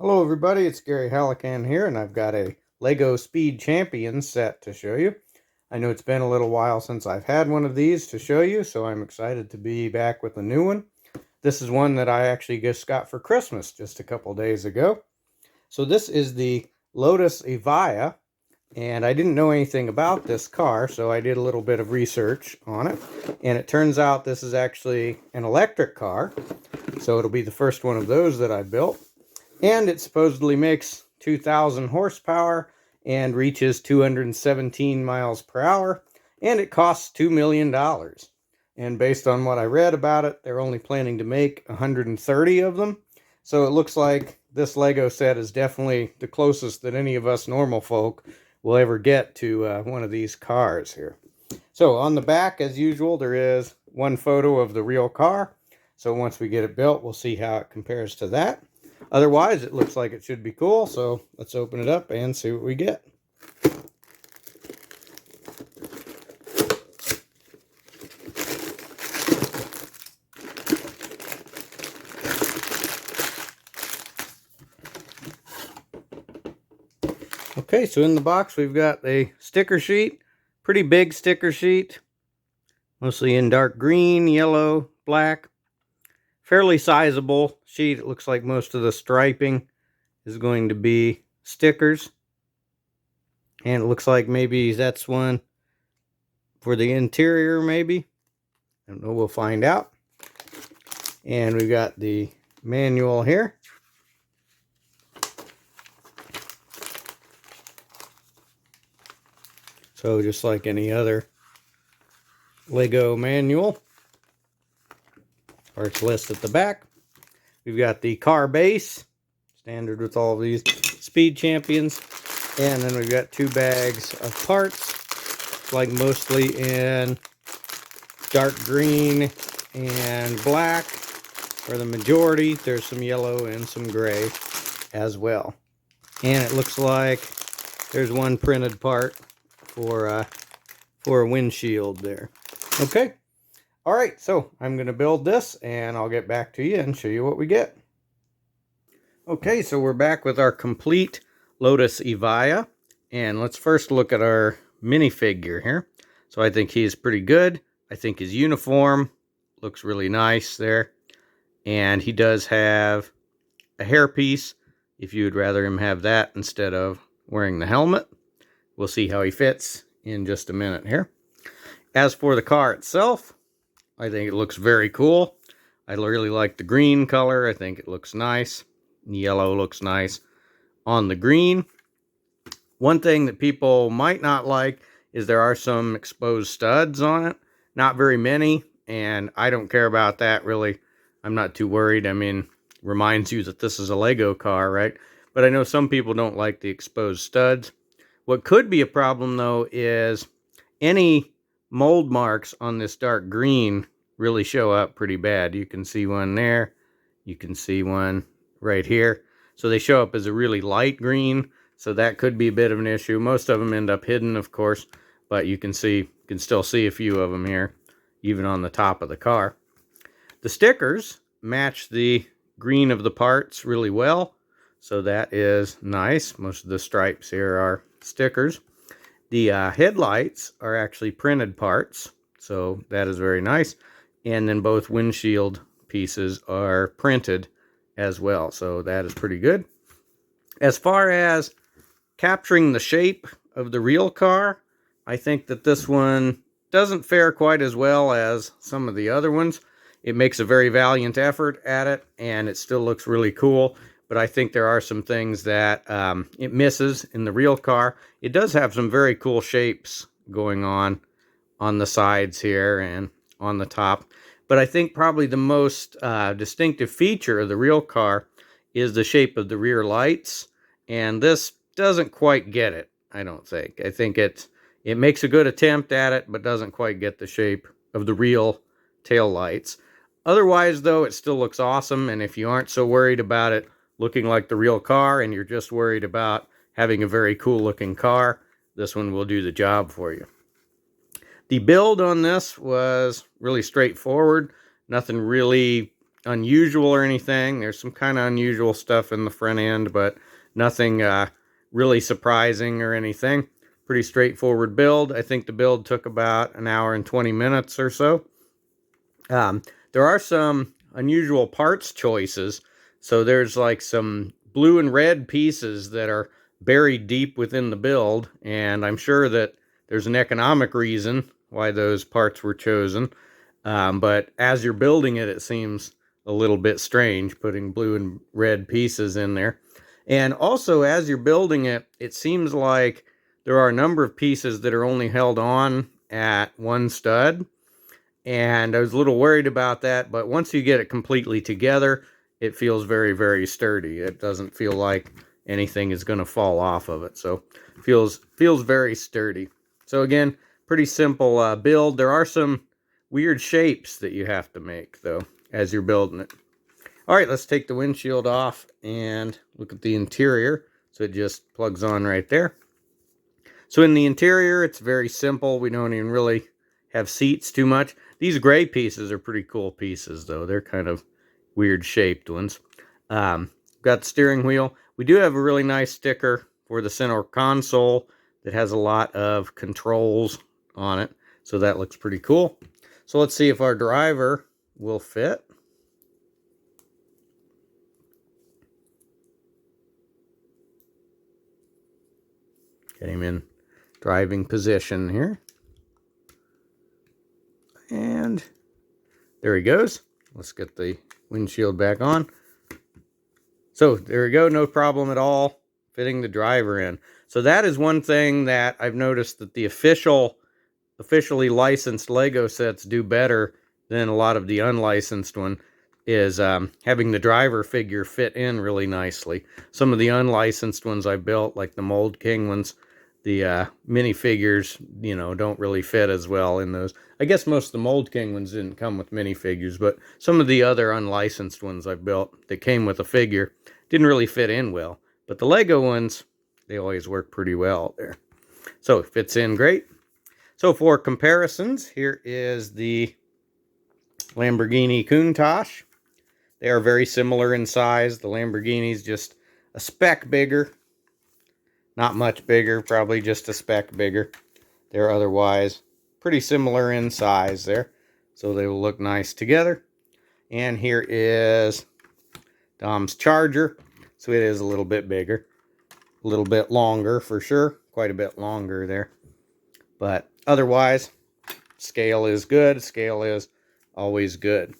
Hello everybody, it's Gary Hallican here, and I've got a Lego Speed Champion set to show you. I know it's been a little while since I've had one of these to show you, so I'm excited to be back with a new one. This is one that I actually just got for Christmas just a couple days ago. So this is the Lotus Evija, and I didn't know anything about this car, so I did a little bit of research on it. And it turns out this is actually an electric car, so it'll be the first one of those that I built. And it supposedly makes 2,000 horsepower and reaches 217 miles per hour, and it costs $2 million. And based on what I read about it, they're only planning to make 130 of them. So it looks like this Lego set is definitely the closest that any of us normal folk will ever get to one of these cars here. So on the back, as usual, there is one photo of the real car. So once we get it built, we'll see how it compares to that. Otherwise, it looks like it should be cool, so let's open it up and see what we get. Okay, so in the box we've got a sticker sheet, pretty big sticker sheet, mostly in dark green, yellow, black. Fairly sizable sheet. It looks like most of the striping is going to be stickers. And it looks like maybe that's one for the interior, maybe. I don't know, we'll find out. And we've got the manual here. So just like any other Lego manual, parts list at the back. We've got the car base, standard with all of these Speed Champions. And then we've got two bags of parts, like mostly in dark green and black for the majority. There's some yellow and some gray as well. And it looks like there's one printed part for a windshield there. Okay. All right, so I'm going to build this, and I'll get back to you and show you what we get. Okay, so we're back with our complete Lotus Evija, and let's first look at our minifigure here. So I think he's pretty good. I think his uniform looks really nice there, and he does have a hairpiece if you would rather him have that instead of wearing the helmet. We'll see how he fits in just a minute here. As for the car itself, I think it looks very cool. I really like the green color. I think it looks nice. Yellow looks nice on the green. One thing that people might not like is there are some exposed studs on it. Not very many, and I don't care about that really. I'm not too worried. I mean, reminds you that this is a Lego car, right? But I know some people don't like the exposed studs. What could be a problem though is any mold marks on this dark green really show up pretty bad. You can see one there. You can see one right here. So they show up as a really light green. So that could be a bit of an issue. Most of them end up hidden, of course, but you can still see a few of them here, even on the top of the car. The stickers match the green of the parts really well. So that is nice. Most of the stripes here are stickers. The headlights are actually printed parts, so that is very nice. And then both windshield pieces are printed as well, so that is pretty good. As far as capturing the shape of the real car, I think that this one doesn't fare quite as well as some of the other ones. It makes a very valiant effort at it, and it still looks really cool. But I think there are some things that it misses in the real car. It does have some very cool shapes going on the sides here and on the top. But I think probably the most distinctive feature of the real car is the shape of the rear lights. And this doesn't quite get it, I don't think. I think it makes a good attempt at it, but doesn't quite get the shape of the real tail lights. Otherwise, though, it still looks awesome. And if you aren't so worried about it looking like the real car and you're just worried about having a very cool looking car, this one will do the job for you. The build on this was really straightforward. Nothing really unusual or anything. There's some kind of unusual stuff in the front end, but nothing really surprising or anything. Pretty straightforward build. I think the build took about an hour and 20 minutes or so. There are some unusual parts choices. So there's like some blue and red pieces that are buried deep within the build, and I'm sure that there's an economic reason why those parts were chosen. But as you're building it, it seems a little bit strange putting blue and red pieces in there. And also, as you're building it, it seems like there are a number of pieces that are only held on at one stud. And I was a little worried about that, but once you get it completely together, it feels very, very sturdy. It doesn't feel like anything is going to fall off of it. So feels very sturdy. So again, pretty simple build. There are some weird shapes that you have to make, though, as you're building it. All right, let's take the windshield off and look at the interior. So it just plugs on right there. So in the interior, it's very simple. We don't even really have seats too much. These gray pieces are pretty cool pieces, though. They're kind of weird shaped ones. Got the steering wheel. We do have a really nice sticker for the center console that has a lot of controls on it. So that looks pretty cool. So let's see if our driver will fit. Get him in driving position here. And there he goes. Let's get the windshield back on. So there we go. No problem at all fitting the driver in. So that is one thing that I've noticed that the officially licensed Lego sets do better than a lot of the unlicensed one, is having the driver figure fit in really nicely. Some of the unlicensed ones I built, like the Mold King ones, the minifigures, you know, don't really fit as well in those. I guess most of the Mold King ones didn't come with minifigures, but some of the other unlicensed ones I built that came with a figure didn't really fit in well. But the Lego ones, they always work pretty well there. So it fits in great. So for comparisons, here is the Lamborghini Countach. They are very similar in size. The Lamborghini's just a speck bigger. Not much bigger, probably just a speck bigger. They're otherwise pretty similar in size there. So they will look nice together. And here is Dom's Charger. So it is a little bit bigger. A little bit longer for sure. Quite a bit longer there. But otherwise, scale is good. Scale is always good.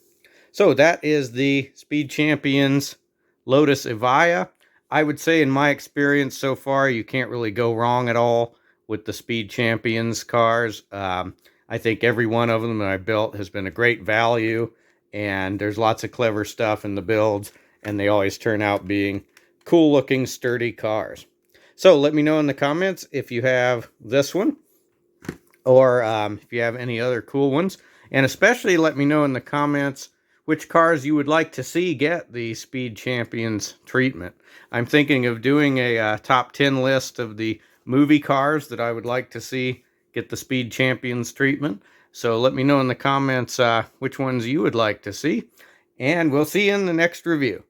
So that is the Speed Champions Lotus Evija. I would say in my experience so far, you can't really go wrong at all with the Speed Champions cars. I think every one of them that I built has been a great value, and there's lots of clever stuff in the builds, and they always turn out being cool looking, sturdy cars. So let me know in the comments if you have this one, or if you have any other cool ones, and especially let me know in the comments which cars you would like to see get the Speed Champions treatment. I'm thinking of doing a top 10 list of the movie cars that I would like to see get the Speed Champions treatment. So let me know in the comments which ones you would like to see. And we'll see you in the next review.